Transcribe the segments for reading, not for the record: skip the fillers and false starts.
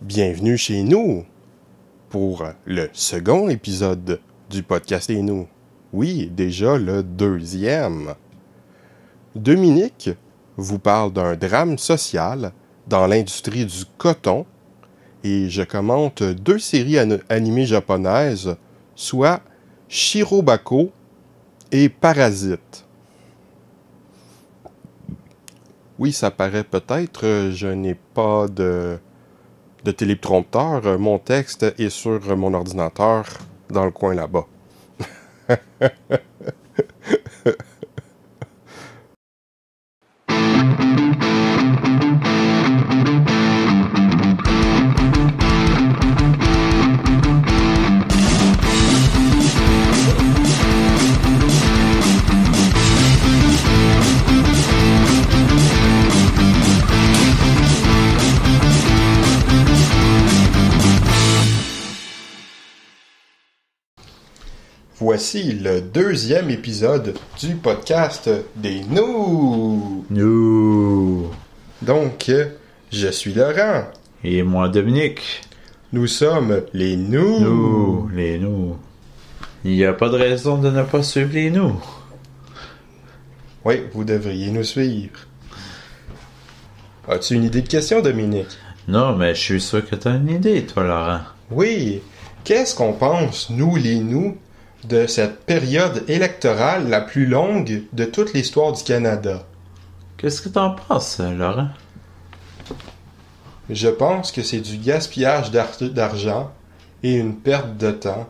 Bienvenue chez nous pour le second épisode du podcast et nous. Oui, déjà le deuxième. Dominique vous parle d'un drame social dans l'industrie du coton et je commente deux séries animées japonaises, soit Shirobako et Parasite. Oui, ça paraît peut-être, je n'ai pas de téléprompteur. Mon texte est sur mon ordinateur dans le coin là-bas. Voici le deuxième épisode du podcast des Nous. Donc, je suis Laurent. Et moi, Dominique. Nous sommes les Nous. Les Nous. Il n'y a pas de raison de ne pas suivre les Nous. Oui, vous devriez nous suivre. As-tu une idée de question, Dominique? Non, mais je suis sûr que tu as une idée, toi, Laurent. Oui. Qu'est-ce qu'on pense, nous, les Nous, de cette période électorale la plus longue de toute l'histoire du Canada? Qu'est-ce que t'en penses, Laurent? Je pense que c'est du gaspillage d'argent et une perte de temps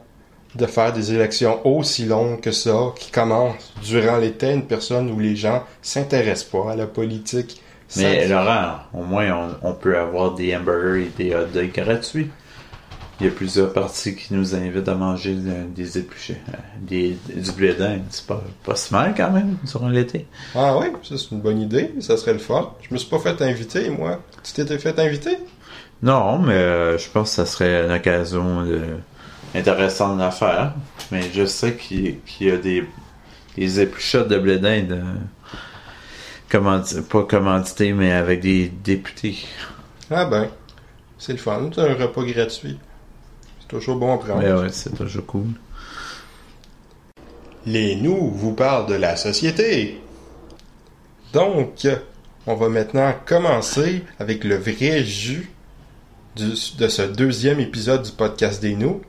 de faire des élections aussi longues que ça, qui commencent durant l'été, une période où les gens s'intéressent pas à la politique. Mais Laurent, au moins on peut avoir des hamburgers et des hot dogs gratuits. Il y a plusieurs partis qui nous invitent à manger des épluchés, du blé d'Inde. C'est pas si mal quand même durant l'été. Ah oui, ça c'est une bonne idée, ça serait le fun. Je me suis pas fait inviter, moi. Tu t'étais fait inviter? Non, mais je pense que ça serait une occasion intéressante à faire. Mais je sais qu'il y a des épluchettes de blé d'Inde, pas commandités, mais avec des députés. Ah ben, c'est le fun, c'est un repas gratuit. Toujours bon à prendre. Ouais, c'est toujours cool. Les Nous vous parlent de la société. Donc, on va maintenant commencer avec le vrai jus de ce deuxième épisode du podcast des Nous,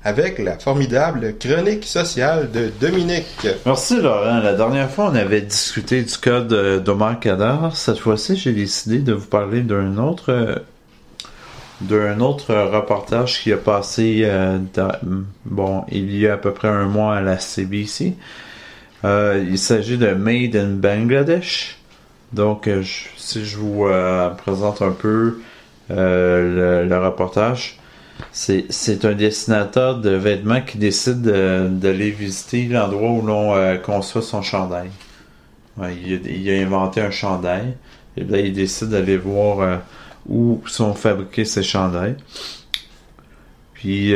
avec la formidable chronique sociale de Dominique. Merci Laurent. La dernière fois, on avait discuté du cas d'Omar Khadr. Cette fois-ci, j'ai décidé de vous parler d'un autre reportage qui a passé il y a à peu près un mois à la CBC. Il s'agit de Made in Bangladesh. Donc, si je vous présente un peu le reportage, c'est un dessinateur de vêtements qui décide d'aller visiter l'endroit où l'on conçoit son chandail. Ouais, il a inventé un chandail. Et là, il décide d'aller voir où sont fabriqués ces chandails. Puis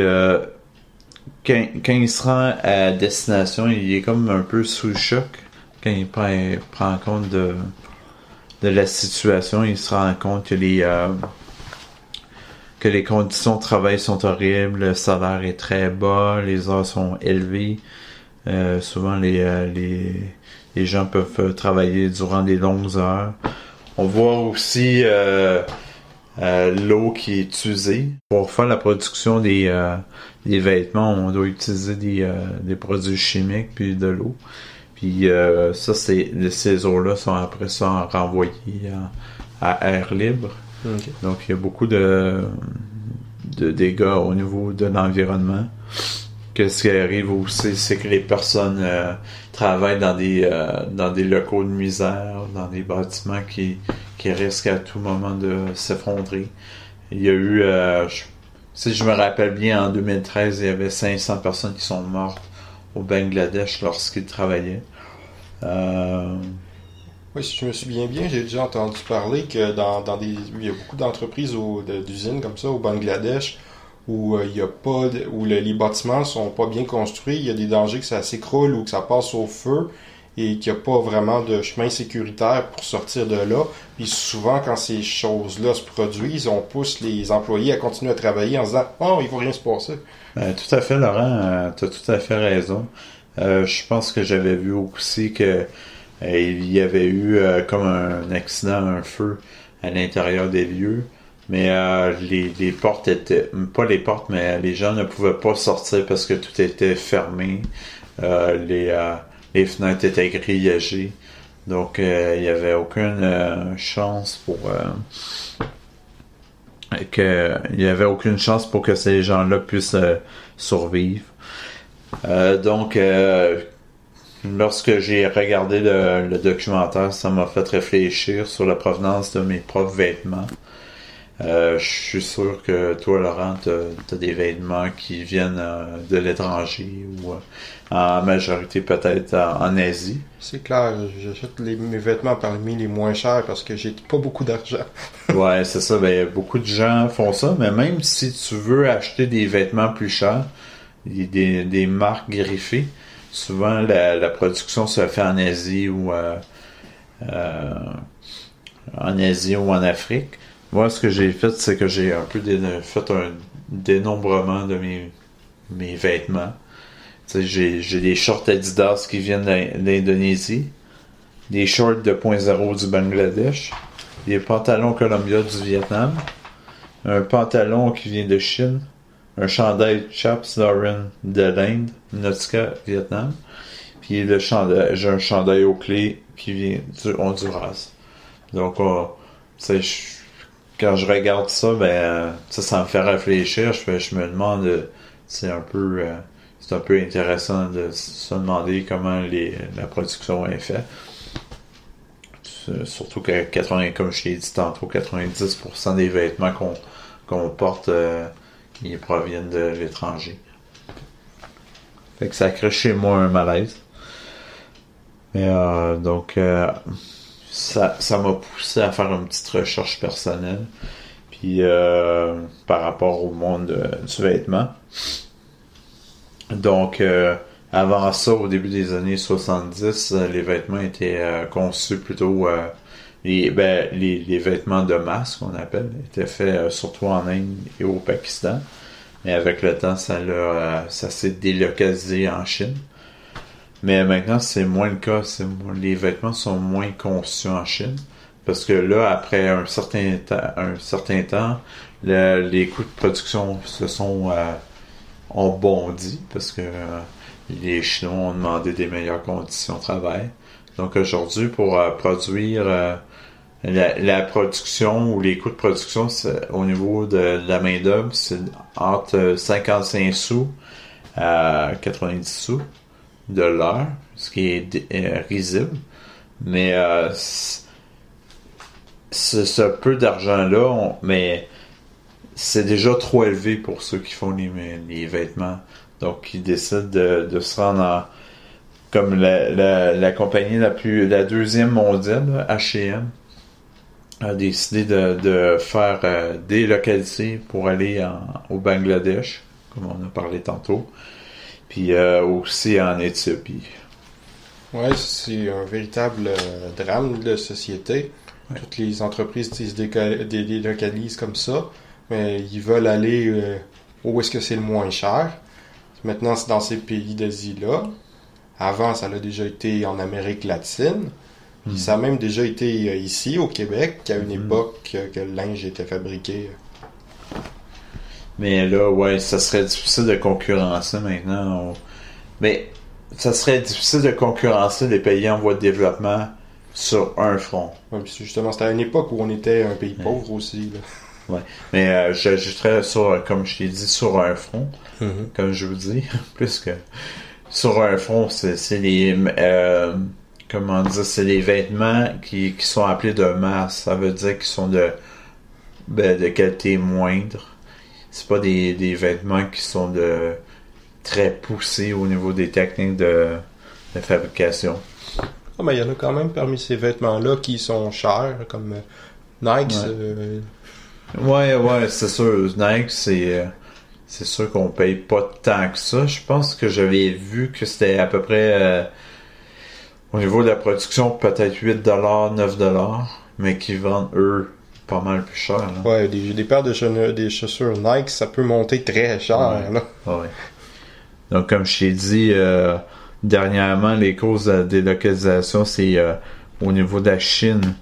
quand il se rend à destination, il est comme un peu sous le choc quand il prend compte de la situation. Il se rend compte que les conditions de travail sont horribles, le salaire est très bas, les heures sont élevées. Souvent les gens peuvent travailler durant des longues heures. On voit aussi l'eau qui est usée. Pour faire la production des vêtements, on doit utiliser des produits chimiques puis de l'eau. Puis ces eaux-là sont après ça renvoyées à air libre. Okay. Donc il y a beaucoup de dégâts au niveau de l'environnement. Ce qui arrive aussi, c'est que les personnes travaillent dans des locaux de misère, dans des bâtiments qui risquent à tout moment de s'effondrer. Il y a eu, si je me rappelle bien, en 2013, il y avait 500 personnes qui sont mortes au Bangladesh lorsqu'ils travaillaient. Oui, si je me souviens bien, j'ai déjà entendu parler que il y a beaucoup d'entreprises d'usines comme ça au Bangladesh où les bâtiments sont pas bien construits, il y a des dangers que ça s'écroule ou que ça passe au feu et qu'il n'y a pas vraiment de chemin sécuritaire pour sortir de là. Puis souvent, quand ces choses-là se produisent, on pousse les employés à continuer à travailler en se disant « Oh, il ne va rien se passer. » Tout à fait, Laurent, tu as tout à fait raison. Je pense que j'avais vu aussi que il y avait eu comme un accident, un feu à l'intérieur des lieux. Mais les portes étaient... Pas les portes, mais les gens ne pouvaient pas sortir parce que tout était fermé. Les fenêtres étaient grillagées. Donc, il n'y avait aucune chance pour... il n'y avait aucune chance pour que ces gens-là puissent survivre. Donc, lorsque j'ai regardé le documentaire, ça m'a fait réfléchir sur la provenance de mes propres vêtements. Je suis sûr que toi, Laurent, t'as des vêtements qui viennent de l'étranger ou en majorité peut-être en Asie. C'est clair, j'achète mes vêtements parmi les moins chers parce que j'ai pas beaucoup d'argent. Ouais, c'est ça. Ben, beaucoup de gens font ça, mais même si tu veux acheter des vêtements plus chers, des marques griffées, souvent la production se fait en Asie ou en Afrique. Moi, ce que j'ai fait, c'est que j'ai un peu fait un dénombrement de mes vêtements. Tu sais, j'ai des shorts Adidas qui viennent d'Indonésie, des shorts de 2.0 du Bangladesh, des pantalons Columbia du Vietnam, un pantalon qui vient de Chine, un chandail Chaps Lauren de l'Inde, Nautica, Vietnam, puis j'ai un chandail aux clés qui vient du Honduras. Donc, quand je regarde ça, ça me fait réfléchir. Je me demande, c'est un peu intéressant de se demander comment la production est faite. Surtout que comme je l'ai dit tantôt, 90% des vêtements qu'on porte, ils proviennent de l'étranger. Fait que ça crée chez moi un malaise. Mais ça m'a poussé à faire une petite recherche personnelle. Puis par rapport au monde du vêtement. Donc avant ça, au début des années 70, les vêtements étaient conçus plutôt les vêtements de masse qu'on appelle étaient faits surtout en Inde et au Pakistan. Mais avec le temps, ça s'est délocalisé en Chine. Mais maintenant, c'est moins le cas. Les vêtements sont moins conçus en Chine. Parce que là, après un certain temps, les coûts de production ont bondi. Parce que les Chinois ont demandé des meilleures conditions de travail. Donc aujourd'hui, pour produire la production ou les coûts de production, au niveau de la main-d'œuvre, c'est entre 55 sous à 90 sous de l'heure, ce qui est risible. Mais ce peu d'argent-là, mais c'est déjà trop élevé pour ceux qui font les vêtements. Donc, ils décident de se rendre comme la compagnie la deuxième mondiale, H&M, a décidé de faire délocaliser pour aller au Bangladesh, comme on a parlé tantôt, puis aussi en Éthiopie. Ouais, c'est un véritable drame de la société. Ouais. Toutes les entreprises se délocalisent comme ça, mais ils veulent aller où est-ce que c'est le moins cher. Maintenant, c'est dans ces pays d'Asie-là. Avant, ça a déjà été en Amérique latine. Puis ça a même déjà été ici, au Québec, qu'à une époque que le linge était fabriqué. Mais là, ouais, ça serait difficile de concurrencer maintenant. Mais ça serait difficile de concurrencer les pays en voie de développement sur un front. Ouais, puis justement, c'était à une époque où on était un pays pauvre aussi. Là. Ouais. Mais j'ajouterais comme je t'ai dit, sur un front, comme je vous dis, plus que sur un front, c'est les comment dire, c'est les vêtements qui sont appelés de masse. Ça veut dire qu'ils sont de qualité moindre. C'est pas des vêtements qui sont très poussés au niveau des techniques de fabrication. Ah, mais il y en a quand même parmi ces vêtements-là qui sont chers, comme Nike. Ouais, c'est sûr. Nike, c'est sûr qu'on paye pas tant que ça. Je pense que j'avais vu que c'était à peu près Au niveau de la production, peut-être 8$, 9$, mais qui vendent, eux, pas mal plus cher. Là. Ouais, des paires des chaussures Nike, ça peut monter très cher. Ouais. Là. Ouais. Donc, comme je t'ai dit, dernièrement, les causes de délocalisation, c'est au niveau de la Chine,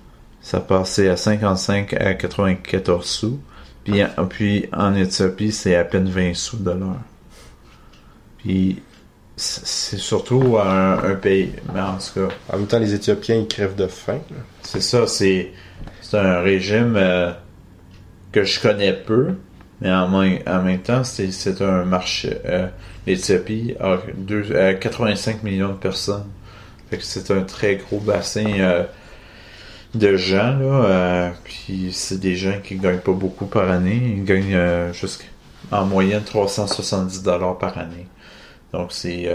ça passait à 55 à 94 sous. Puis en Éthiopie, c'est à peine 20 sous de l'heure. Puis c'est surtout un pays, mais en tout cas... En même temps, les Éthiopiens, ils crèvent de faim. Là. C'est ça, c'est un régime que je connais peu, mais en même temps, c'est un marché... L'Éthiopie a 85 millions de personnes. Fait que c'est un très gros bassin de gens, là. Puis c'est des gens qui gagnent pas beaucoup par année. Ils gagnent en moyenne 370$ par année. Donc c'est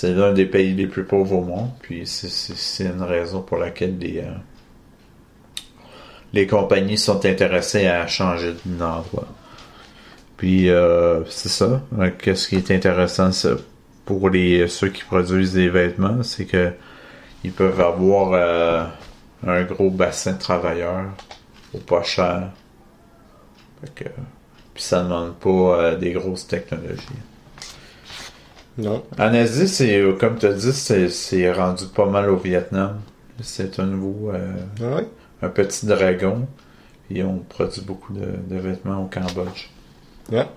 l'un des pays les plus pauvres au monde. Puis c'est une raison pour laquelle les compagnies sont intéressées à changer d'endroit. Puis c'est ça. Qu'est-ce qui est intéressant pour ceux qui produisent des vêtements, c'est que ils peuvent avoir un gros bassin de travailleurs au pas cher. Fait que, puis ça ne demande pas des grosses technologies. Non. En Asie, c'est comme tu as dit, c'est rendu pas mal au Vietnam. C'est un nouveau Ouais. un petit dragon. Et on produit beaucoup de vêtements au Cambodge. Ouais.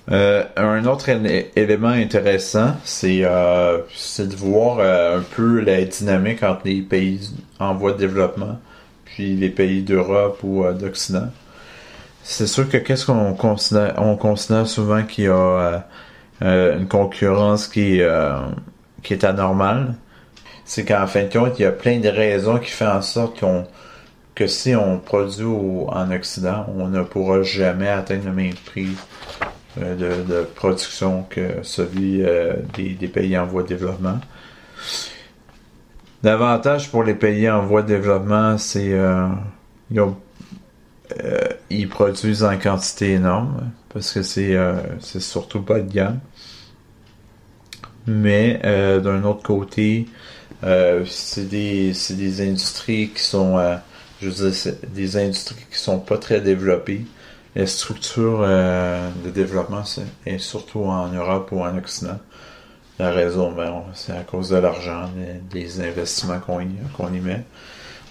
Un autre élément intéressant, c'est de voir un peu la dynamique entre les pays en voie de développement puis les pays d'Europe ou d'Occident. C'est sûr que qu'est-ce qu'on considère? On considère souvent qu'il y a une concurrence qui est anormale. C'est qu'en fin de compte, il y a plein de raisons qui font en sorte que si on produit en Occident, on ne pourra jamais atteindre le même prix de production que celui des pays en voie de développement. L'avantage pour les pays en voie de développement, c'est ils produisent en quantité énorme parce que c'est surtout pas de gamme. Mais d'un autre côté, c'est des industries qui sont c'est des industries qui sont pas très développées. La structure de développement est surtout en Europe ou en Occident. La raison, c'est à cause de l'argent, des investissements qu'on y met.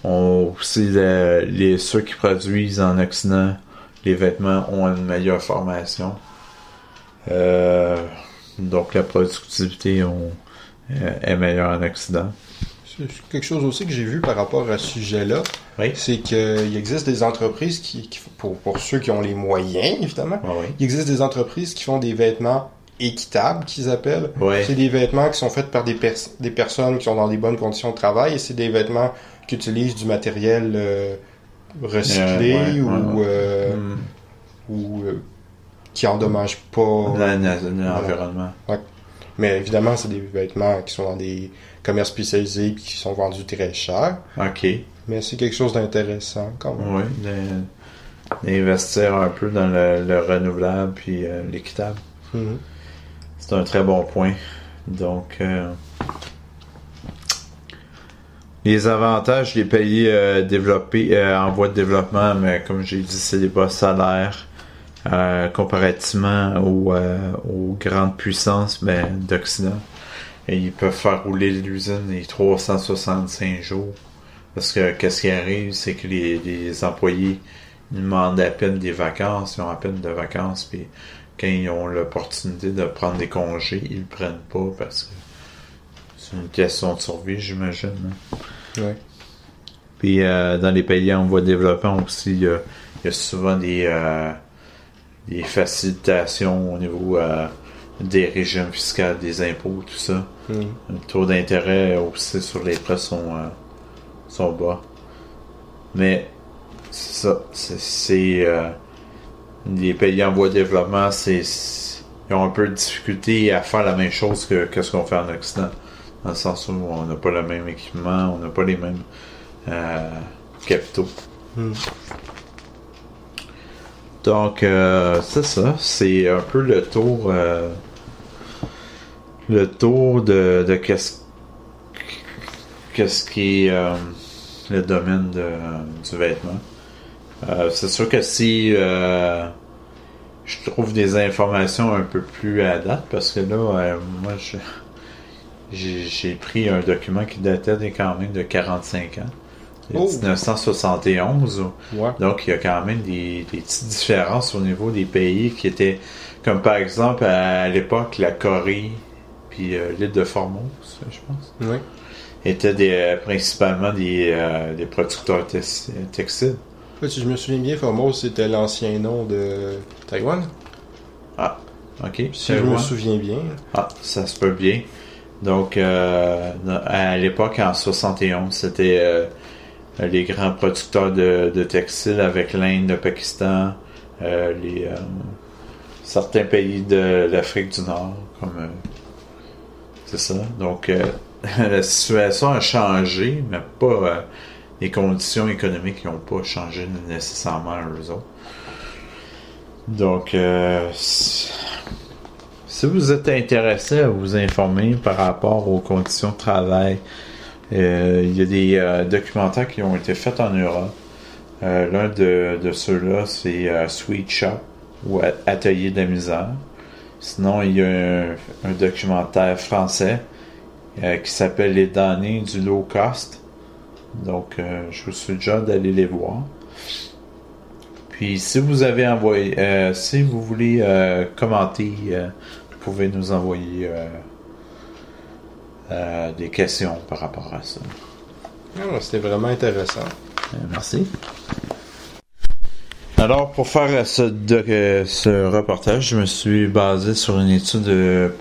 Aussi, ceux qui produisent en Occident les vêtements ont une meilleure formation. Donc la productivité est meilleure en Occident. C'est quelque chose aussi que j'ai vu par rapport à ce sujet-là, Oui. c'est qu'il existe des entreprises qui pour ceux qui ont les moyens, évidemment, Oui. il existe des entreprises qui font des vêtements équitables, qu'ils appellent. Oui. C'est des vêtements qui sont faits par des personnes qui sont dans des bonnes conditions de travail, et c'est des vêtements qui utilisent du matériel recyclé ou qui endommagent pas L'environnement. Ouais. Mais évidemment, c'est des vêtements qui sont dans des commerces spécialisés et qui sont vendus très cher. OK. Mais c'est quelque chose d'intéressant quand même. Oui. D'investir un peu dans le renouvelable puis l'équitable. Mm-hmm. C'est un très bon point. Donc, les avantages des pays développés en voie de développement, mais comme j'ai dit, c'est des bas salaires comparativement aux grandes puissances d'Occident. Et ils peuvent faire rouler l'usine les 365 jours. Parce que qu'est-ce qui arrive, c'est que les employés ils demandent à peine des vacances, ils ont à peine de vacances, puis quand ils ont l'opportunité de prendre des congés, ils le prennent pas parce que c'est une question de survie, j'imagine. Hein? Ouais. Puis dans les pays en voie de développement aussi, il y a souvent des facilitations au niveau des régimes fiscaux, des impôts, tout ça. Mm. Le taux d'intérêt aussi sur les prêts sont bas. Mais c'est ça. C'est les pays en voie de développement, ils ont un peu de difficulté à faire la même chose que ce qu'on fait en Occident. Dans le sens où on n'a pas le même équipement, on n'a pas les mêmes capitaux. Mm. Donc, c'est ça. C'est un peu le tour de qu'est-ce qu'est-ce qui est le domaine du vêtement. C'est sûr que si je trouve des informations un peu plus à date, parce que là, moi, j'ai pris un document qui datait quand même de 45 ans. De 1971. Ouais. Donc, il y a quand même des petites différences au niveau des pays qui étaient, comme par exemple, à l'époque, la Corée, puis l'île de Formose, je pense, Oui. étaient principalement des producteurs textiles. En fait, si je me souviens bien, Formose, c'était l'ancien nom de Taïwan. Ah, ok. Si je me souviens bien. Ah, ça se peut bien. Donc, à l'époque, en 71, c'était les grands producteurs de textiles avec l'Inde, le Pakistan, certains pays de l'Afrique du Nord, comme c'est ça. Donc, la situation a changé, mais pas les conditions économiques n'ont pas changé nécessairement eux autres. Donc, si vous êtes intéressé à vous informer par rapport aux conditions de travail, il y a des documentaires qui ont été faits en Europe. L'un de ceux-là, c'est Sweet Shop ou Atelier de la misère. Sinon, il y a un documentaire français qui s'appelle Les damnés du low cost. Donc, je vous suggère d'aller les voir. Puis, si vous avez envoyé, si vous voulez commenter, vous pouvez nous envoyer des questions par rapport à ça. Ah, c'était vraiment intéressant. Merci. Alors, pour faire ce reportage, je me suis basé sur une étude de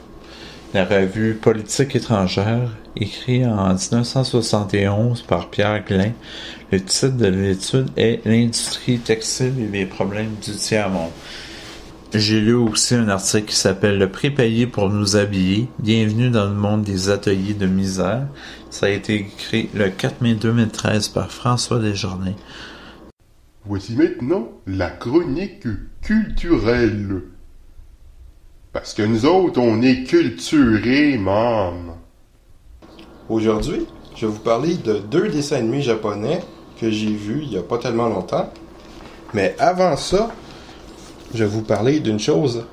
la revue Politique étrangère, écrite en 1971 par Pierre Glin. Le titre de l'étude est L'industrie textile et les problèmes du tiers-monde. J'ai lu aussi un article qui s'appelle Le prix payé pour nous habiller. Bienvenue dans le monde des ateliers de misère. Ça a été écrit le 4 mai 2013 par François Desjardins. Voici maintenant la chronique culturelle. Parce que nous autres, on est culturés, man. Aujourd'hui, je vais vous parler de 2 dessins animés japonais que j'ai vus il n'y a pas tellement longtemps. Mais avant ça, je vais vous parler d'une chose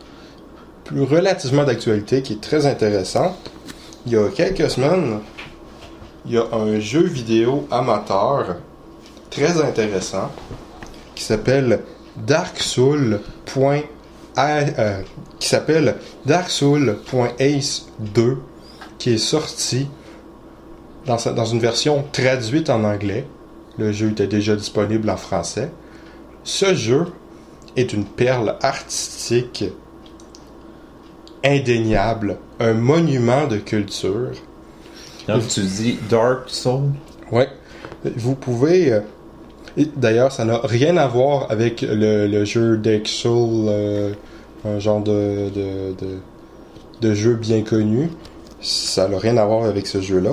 plus relativement d'actualité qui est très intéressante. Il y a quelques semaines, il y a un jeu vidéo amateur très intéressant qui s'appelle Dark Souls. Qui s'appelle Dark Souls.ace 2 qui est sorti dans une version traduite en anglais. Le jeu était déjà disponible en français. Ce jeu est une perle artistique indéniable, un monument de culture. Donc tu dis Dark Souls? Ouais. Vous pouvez... D'ailleurs, ça n'a rien à voir avec le jeu Dark Souls, un genre de jeu bien connu. Ça n'a rien à voir avec ce jeu-là.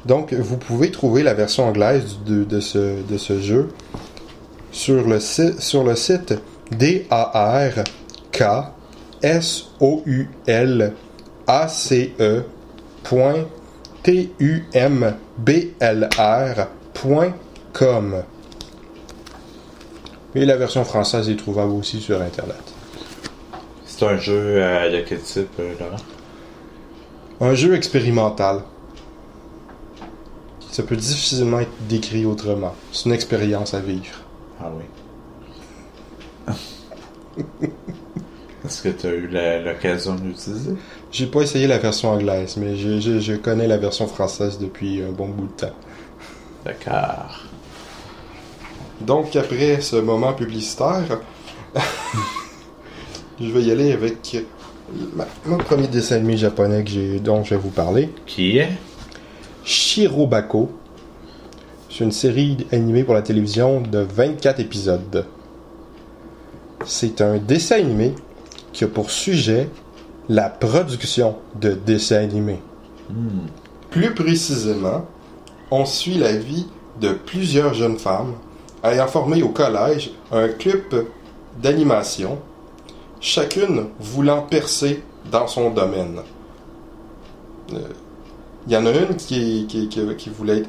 Donc, vous pouvez trouver la version anglaise de ce jeu sur le site darksoulspointtumblr.com. Et la version française est trouvable aussi sur Internet. C'est un jeu de quel type, Laurent? Un jeu expérimental. Ça peut difficilement être décrit autrement. C'est une expérience à vivre. Ah oui. Est-ce que tu as eu l'occasion de l'utiliser? J'ai pas essayé la version anglaise, mais je connais la version française depuis un bon bout de temps. D'accord. Donc, après ce moment publicitaire, je vais y aller avec mon premier dessin animé japonais dont je vais vous parler. Qui est? Shirobako. C'est une série animée pour la télévision de 24 épisodes. C'est un dessin animé qui a pour sujet la production de dessins animés. Plus précisément, on suit la vie de plusieurs jeunes femmes ayant formé au collège un club d'animation, chacune voulant percer dans son domaine. Il y en a une qui voulait être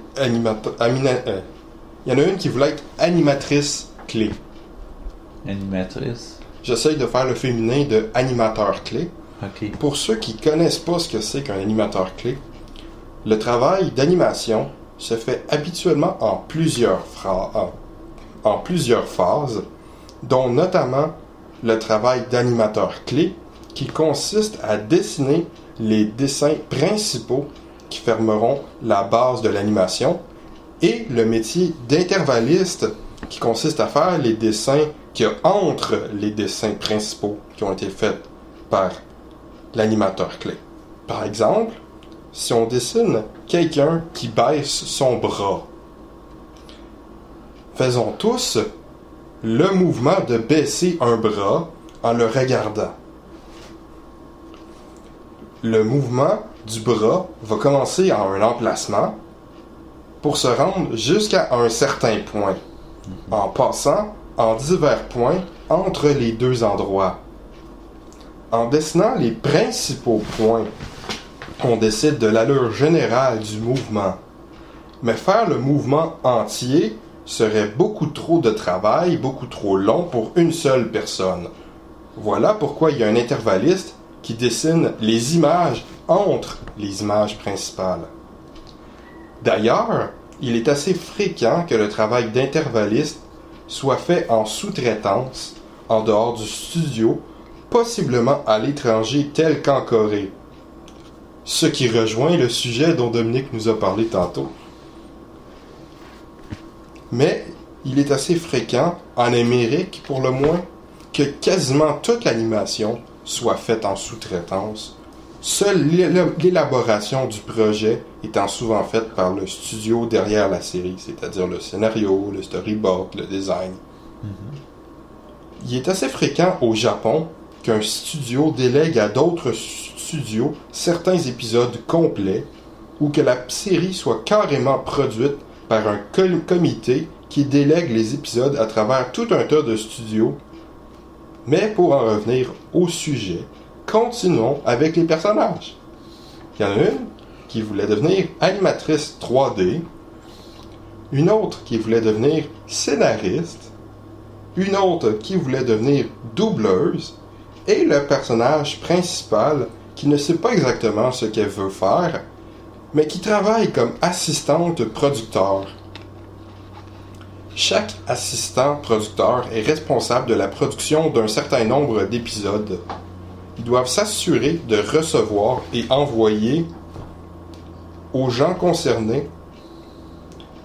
il y en a une qui voulait être animatrice clé. Animatrice. J'essaye de faire le féminin de animateur clé. Ok. Pour ceux qui connaissent pas ce que c'est qu'un animateur clé, le travail d'animation se fait habituellement en plusieurs phases, dont notamment le travail d'animateur clé, qui consiste à dessiner les dessins principaux qui formeront la base de l'animation, et le métier d'intervalliste, qui consiste à faire les dessins qu'il y a entre les dessins principaux qui ont été faits par l'animateur clé. Par exemple, si on dessine quelqu'un qui baisse son bras, faisons tous le mouvement de baisser un bras en le regardant. Le mouvement du bras va commencer à un emplacement pour se rendre jusqu'à un certain point, en passant en divers points entre les deux endroits. En dessinant les principaux points, on décide de l'allure générale du mouvement. Mais faire le mouvement entier serait beaucoup trop de travail, beaucoup trop long pour une seule personne. Voilà pourquoi il y a un intervalliste qui dessine les images entre les images principales. D'ailleurs, il est assez fréquent que le travail d'intervalliste soit fait en sous-traitance, en dehors du studio, possiblement à l'étranger tel qu'en Corée. Ce qui rejoint le sujet dont Dominique nous a parlé tantôt. Mais il est assez fréquent, en Amérique pour le moins, que quasiment toute l'animation soit faite en sous-traitance, seule l'élaboration du projet étant souvent faite par le studio derrière la série, c'est-à-dire le scénario, le storyboard, le design. Il est assez fréquent au Japon qu'un studio délègue à d'autres studios certains épisodes complets ou que la série soit carrément produite par un comité qui délègue les épisodes à travers tout un tas de studios. Mais pour en revenir au sujet, continuons avec les personnages. Il y en a une qui voulait devenir animatrice 3D, une autre qui voulait devenir scénariste, une autre qui voulait devenir doubleuse, et le personnage principal qui ne sait pas exactement ce qu'elle veut faire, mais qui travaille comme assistante producteur. Chaque assistant producteur est responsable de la production d'un certain nombre d'épisodes. Ils doivent s'assurer de recevoir et envoyer aux gens concernés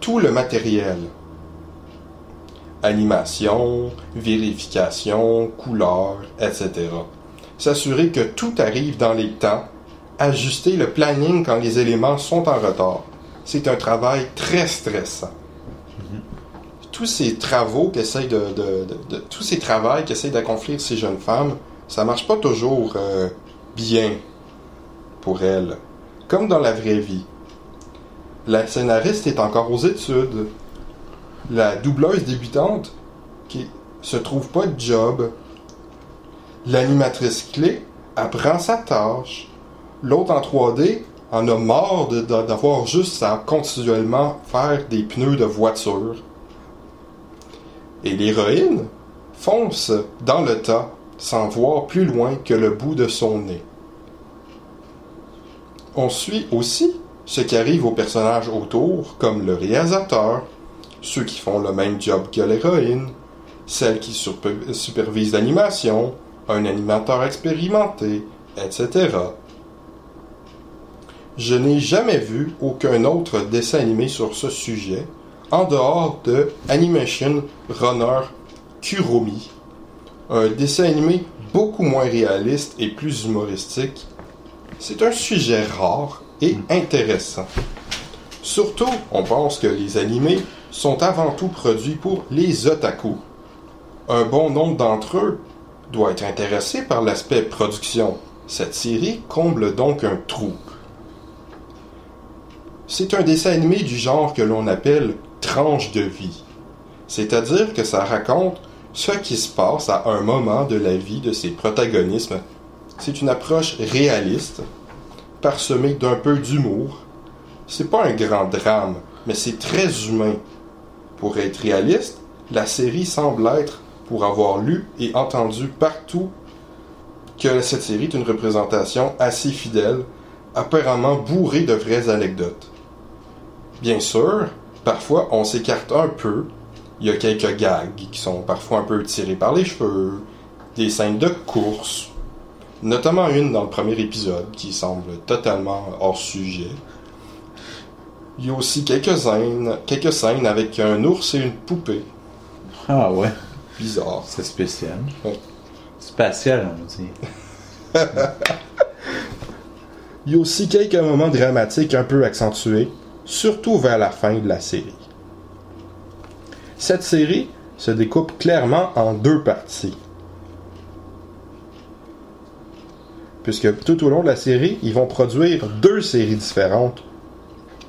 tout le matériel. Animation, vérification, couleurs, etc. S'assurer que tout arrive dans les temps, ajuster le planning quand les éléments sont en retard. C'est un travail très stressant. Tous ces travaux qu'essayent tous ces travaux qu'essayent d'accomplir ces jeunes femmes, ça marche pas toujours bien pour elles. Comme dans la vraie vie. La scénariste est encore aux études. La doubleuse débutante qui se trouve pas de job. L'animatrice clé apprend sa tâche. L'autre en 3D en a marre d'avoir juste à continuellement faire des pneus de voiture. Et l'héroïne fonce dans le tas sans voir plus loin que le bout de son nez. On suit aussi ce qui arrive aux personnages autour, comme le réalisateur, ceux qui font le même job que l'héroïne, celle qui supervise l'animation, un animateur expérimenté, etc. Je n'ai jamais vu aucun autre dessin animé sur ce sujet, en dehors de Animation Runner Kuromi, un dessin animé beaucoup moins réaliste et plus humoristique. C'est un sujet rare et intéressant. Surtout, on pense que les animés sont avant tout produits pour les otaku. Un bon nombre d'entre eux doit être intéressé par l'aspect production. Cette série comble donc un trou. C'est un dessin animé du genre que l'on appelle tranche de vie. C'est-à-dire que ça raconte ce qui se passe à un moment de la vie de ses protagonistes. C'est une approche réaliste, parsemée d'un peu d'humour, c'est pas un grand drame, mais c'est très humain. Pour être réaliste, la série semble être, pour avoir lu et entendu partout, que cette série est une représentation assez fidèle, apparemment bourrée de vraies anecdotes. Bien sûr, parfois on s'écarte un peu, il y a quelques gags qui sont parfois un peu tirés par les cheveux, des scènes de course, notamment une dans le premier épisode qui semble totalement hors sujet. Il y a aussi quelques scènes avec un ours et une poupée. Ah ouais. Bizarre. C'est spécial. Ouais. Spatial, on dit. Il y a aussi quelques moments dramatiques un peu accentués, surtout vers la fin de la série. Cette série se découpe clairement en deux parties. Puisque tout au long de la série, ils vont produire deux séries différentes.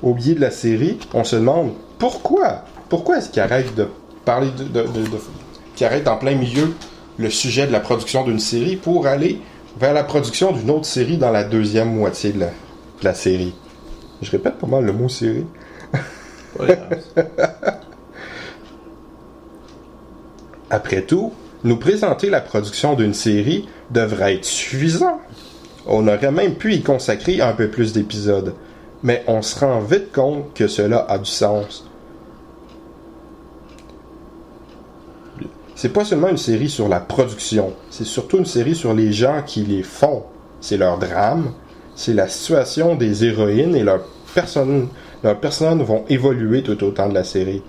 Au milieu de la série, on se demande pourquoi. Pourquoi est-ce qu'ils arrêtent de parler qu'ils arrêtent en plein milieu le sujet de la production d'une série pour aller vers la production d'une autre série dans la deuxième moitié de la série. Je répète pas mal le mot série. Après tout, nous présenter la production d'une série devrait être suffisant. On aurait même pu y consacrer un peu plus d'épisodes, mais on se rend vite compte que cela a du sens. C'est pas seulement une série sur la production, c'est surtout une série sur les gens qui les font. C'est leur drame, c'est la situation des héroïnes et leurs personnes vont évoluer tout au temps de la série.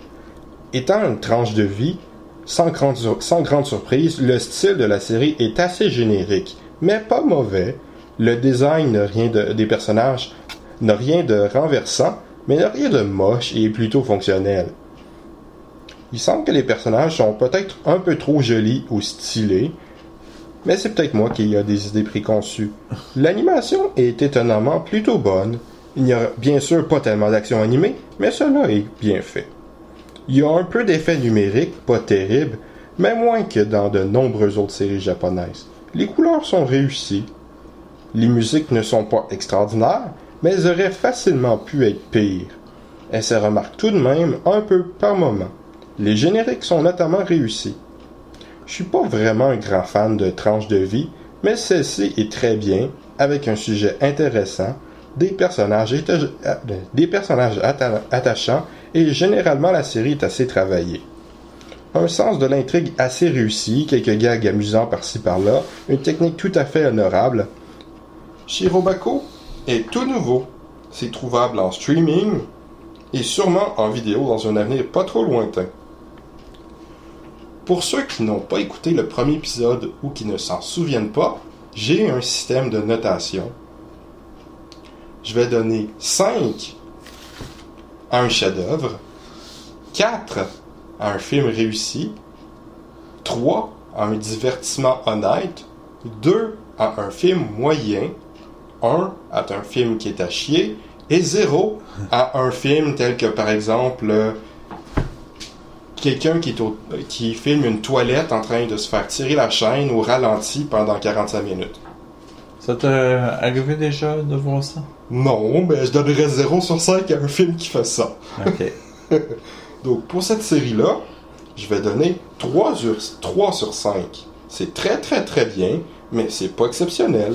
Étant une tranche de vie, sans grande surprise, le style de la série est assez générique, mais pas mauvais. Le design des personnages n'a rien de renversant, mais n'a rien de moche et est plutôt fonctionnel. Il semble que les personnages sont peut-être un peu trop jolis ou stylés, mais c'est peut-être moi qui ai des idées préconçues. L'animation est étonnamment plutôt bonne. Il n'y a bien sûr pas tellement d'action animée, mais cela est bien fait. Il y a un peu d'effets numériques, pas terribles, mais moins que dans de nombreuses autres séries japonaises. Les couleurs sont réussies. Les musiques ne sont pas extraordinaires, mais elles auraient facilement pu être pires. Elles se remarquent tout de même un peu par moment. Les génériques sont notamment réussis. Je suis pas vraiment un grand fan de tranches de vie, mais celle-ci est très bien, avec un sujet intéressant, des personnages attachants, et généralement la série est assez travaillée. Un sens de l'intrigue assez réussi, quelques gags amusants par-ci par-là, une technique tout à fait honorable. Shirobako est tout nouveau. C'est trouvable en streaming et sûrement en vidéo dans un avenir pas trop lointain. Pour ceux qui n'ont pas écouté le premier épisode ou qui ne s'en souviennent pas, j'ai un système de notation. Je vais donner 5 à un chef-d'œuvre, 4 à un film réussi, 3 à un divertissement honnête, 2 à un film moyen, 1 à un film qui est à chier, et 0 à un film tel que par exemple quelqu'un qui filme une toilette en train de se faire tirer la chaîne au ralenti pendant 45 minutes. Ça t'est arrivé déjà de voir ça? Non, mais je donnerais 0 sur 5 à un film qui fait ça. Ok. Donc, pour cette série-là, je vais donner 3 sur 5. C'est très très très bien, mais c'est pas exceptionnel.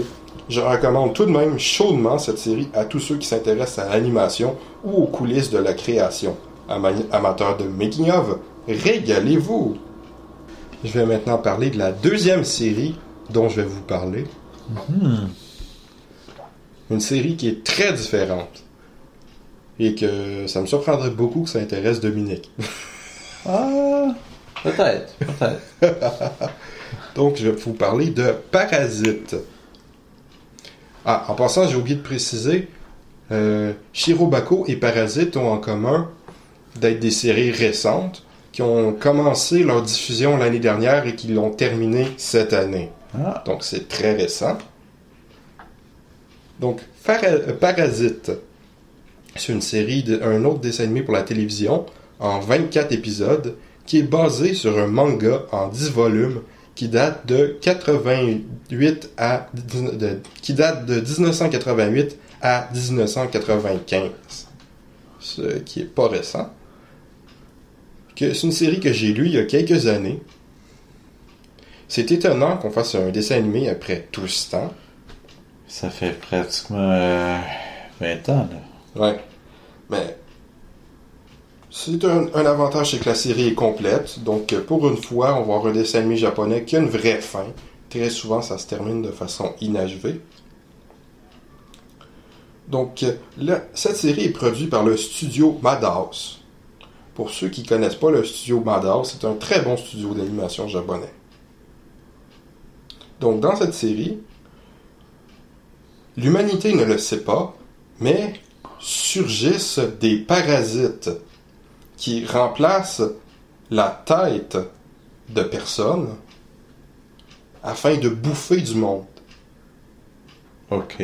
Je recommande tout de même chaudement cette série à tous ceux qui s'intéressent à l'animation ou aux coulisses de la création. Amateurs de making-of, régalez-vous! Je vais maintenant parler de la deuxième série dont je vais vous parler. Une série qui est très différente. Et que ça me surprendrait beaucoup que ça intéresse Dominique. Peut-être. Donc, je vais vous parler de Parasite. Ah, en passant, j'ai oublié de préciser, Shirobako et Parasite ont en commun d'être des séries récentes qui ont commencé leur diffusion l'année dernière et qui l'ont terminé cette année. Donc, c'est très récent. Donc, Parasite, c'est une série, un autre dessin animé pour la télévision, en 24 épisodes, qui est basé sur un manga en 10 volumes qui date de 1988 à 1995. ce qui est pas récent. C'est une série que j'ai lue il y a quelques années. C'est étonnant qu'on fasse un dessin animé après tout ce temps. Ça fait pratiquement 20 ans, là. Ouais. Mais c'est un avantage, c'est que la série est complète. Donc, pour une fois, on va avoir un dessin animé japonais qui a une vraie fin. Très souvent, ça se termine de façon inachevée. Donc, cette série est produite par le studio Madhouse. Pour ceux qui ne connaissent pas le studio Madhouse, c'est un très bon studio d'animation japonais. Donc, dans cette série, l'humanité ne le sait pas, mais surgissent des parasites qui remplacent la tête de personnes afin de bouffer du monde. Ok.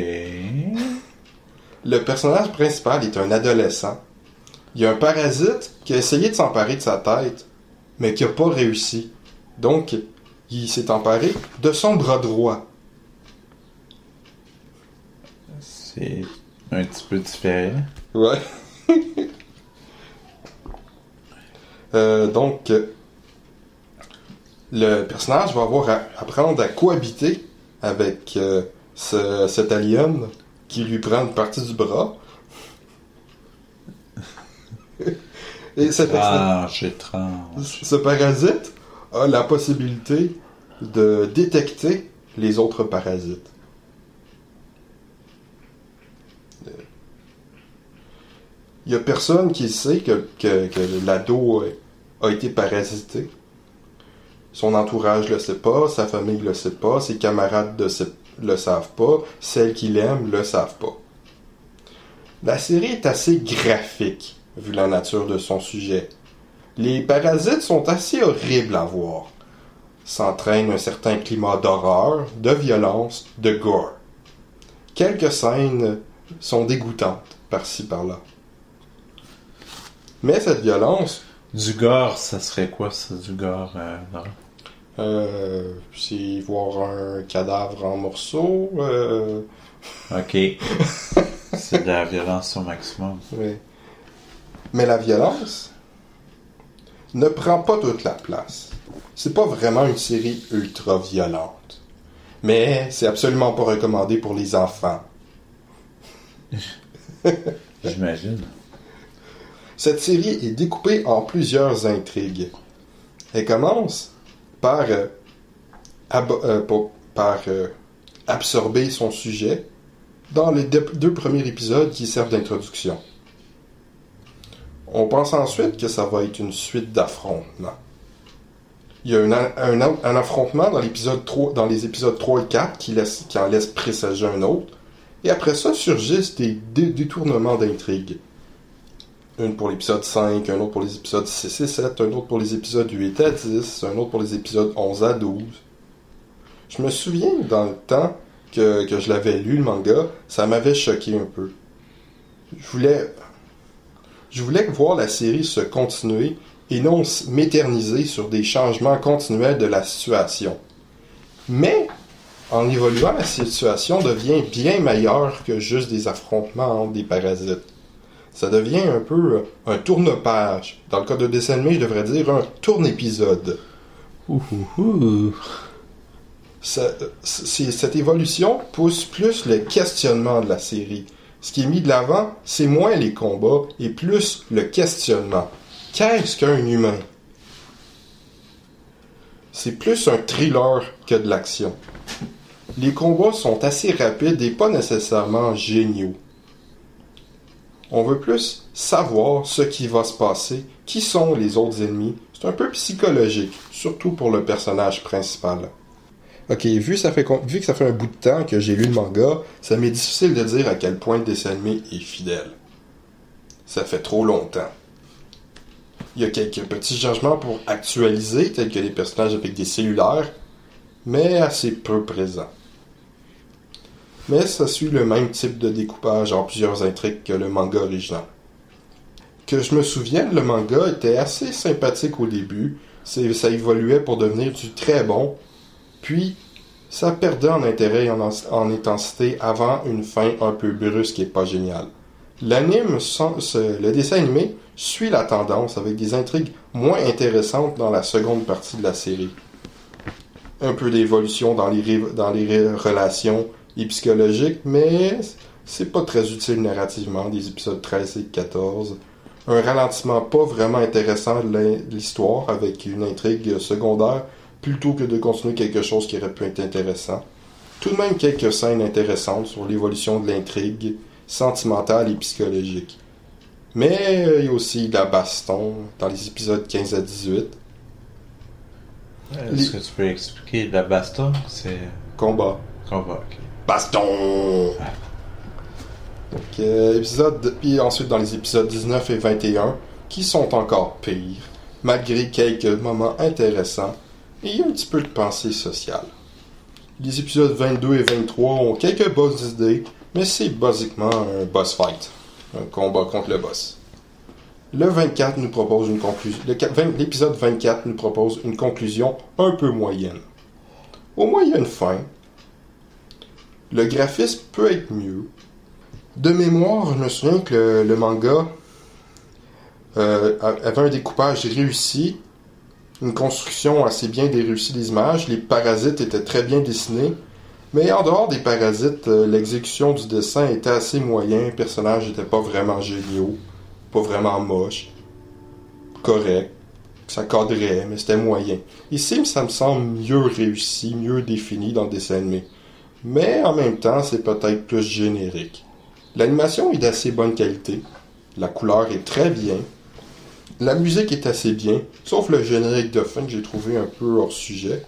Le personnage principal est un adolescent. Il y a un parasite qui a essayé de s'emparer de sa tête, mais qui n'a pas réussi. Donc, il s'est emparé de son bras droit. C'est un petit peu différent. Ouais. Donc, le personnage va avoir à apprendre à cohabiter avec cet alien qui lui prend une partie du bras. Et étrange. Ce parasite a la possibilité de détecter les autres parasites. Il n'y a personne qui sait que l'ado a été parasité. Son entourage le sait pas, sa famille le sait pas, ses camarades le savent pas, celles qui l'aiment le savent pas. La série est assez graphique, vu la nature de son sujet. Les parasites sont assez horribles à voir. S'entraîne un certain climat d'horreur, de violence, de gore. Quelques scènes sont dégoûtantes, par-ci par-là. Mais cette violence... Du gore, ça serait quoi, ça, du gore? C'est voir un cadavre en morceaux. Ok. C'est de la violence au maximum. Oui. Mais la violence ne prend pas toute la place. C'est pas vraiment une série ultra violente. Mais c'est absolument pas recommandé pour les enfants. J'imagine. Cette série est découpée en plusieurs intrigues. Elle commence par absorber son sujet dans les deux premiers épisodes qui servent d'introduction. On pense ensuite que ça va être une suite d'affrontements. Il y a un affrontement dans les épisodes 3 et 4 qui en laisse présager un autre. Et après ça surgissent des détournements d'intrigue. Une pour l'épisode 5, un autre pour les épisodes 6 et 7, un autre pour les épisodes 8 à 10, un autre pour les épisodes 11 à 12. Je me souviens, dans le temps que je l'avais lu, le manga, ça m'avait choqué un peu. Je voulais voir la série se continuer et non m'éterniser sur des changements continuels de la situation. Mais, en évoluant, la situation devient bien meilleure que juste des affrontements entre des parasites. Ça devient un peu un tourne-page. Dans le cas de dessin animé, je devrais dire un tourne-épisode. Cette évolution pousse plus le questionnement de la série. Ce qui est mis de l'avant, c'est moins les combats et plus le questionnement. Qu'est-ce qu'un humain? C'est plus un thriller que de l'action. Les combats sont assez rapides et pas nécessairement géniaux. On veut plus savoir ce qui va se passer, qui sont les autres ennemis. C'est un peu psychologique, surtout pour le personnage principal. Ok, vu que ça fait un bout de temps que j'ai lu le manga, ça m'est difficile de dire à quel point le dessin animé est fidèle. Ça fait trop longtemps. Il y a quelques petits changements pour actualiser, tels que les personnages avec des cellulaires, mais assez peu présents. Mais ça suit le même type de découpage en plusieurs intrigues que le manga original. Que je me souvienne, le manga était assez sympathique au début, ça évoluait pour devenir du très bon, puis ça perdait en intérêt et en intensité avant une fin un peu brusque et pas géniale. le dessin animé suit la tendance avec des intrigues moins intéressantes dans la seconde partie de la série. Un peu d'évolution dans les relations et psychologiques, mais c'est pas très utile narrativement, des épisodes 13 et 14. Un ralentissement pas vraiment intéressant de l'histoire avec une intrigue secondaire plutôt que de continuer quelque chose qui aurait pu être intéressant. Tout de même quelques scènes intéressantes sur l'évolution de l'intrigue sentimentale et psychologique. Mais il y a aussi de la baston dans les épisodes 15 à 18. Est-ce que tu peux expliquer la baston? C'est... Combat. Ok. Baston! Donc, puis ensuite dans les épisodes 19 et 21, qui sont encore pires, malgré quelques moments intéressants, et il y a un petit peu de pensée sociale. Les épisodes 22 et 23 ont quelques bonnes idées, mais c'est basiquement un boss fight, un combat contre le boss. Le 24 nous propose une conclusion. L'épisode 24 nous propose une conclusion un peu moyenne. Au moins, il y a une fin. Le graphisme peut être mieux. De mémoire, je me souviens que le manga avait un découpage réussi, une construction assez bien réussie des images. Les parasites étaient très bien dessinés. Mais en dehors des parasites, l'exécution du dessin était assez moyen. Les personnages n'étaient pas vraiment géniaux. Pas vraiment moche, correct, ça cadrait, mais c'était moyen. Ici, ça me semble mieux réussi, mieux défini dans le dessin animé. Mais en même temps, c'est peut-être plus générique. L'animation est d'assez bonne qualité, la couleur est très bien, la musique est assez bien, sauf le générique de fin que j'ai trouvé un peu hors sujet.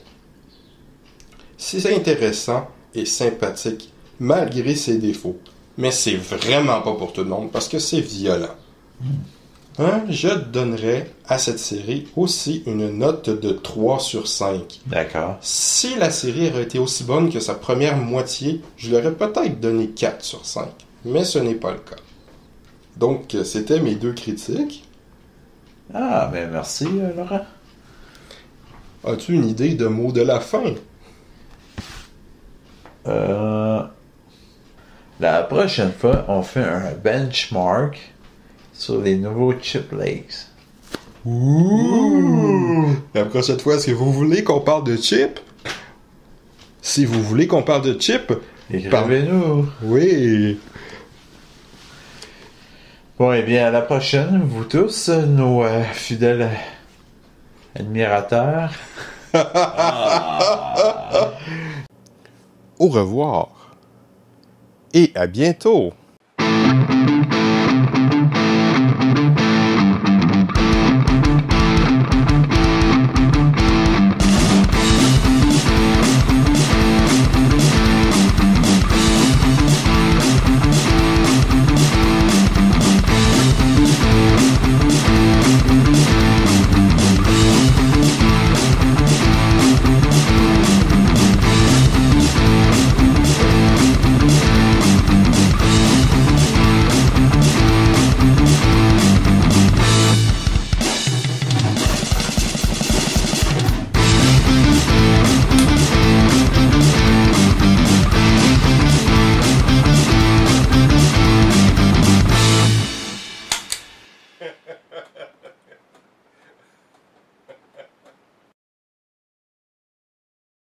C'est intéressant et sympathique, malgré ses défauts. Mais c'est vraiment pas pour tout le monde, parce que c'est violent. Je donnerais à cette série aussi une note de 3 sur 5. D'accord. Si la série aurait été aussi bonne que sa première moitié, je l'aurais peut-être donné 4 sur 5. Mais ce n'est pas le cas. Donc, c'était mes 2 critiques. Ah, ben merci, Laurent. As-tu une idée de mot de la fin? La prochaine fois, on fait un benchmark sur les nouveaux Chip Lakes. Ouh! La prochaine fois, est-ce que vous voulez qu'on parle de Chip? Si vous voulez qu'on parle de Chip, écrivez-nous. Oui. Bon, et bien, à la prochaine, vous tous, nos fidèles admirateurs. Au revoir. Et à bientôt.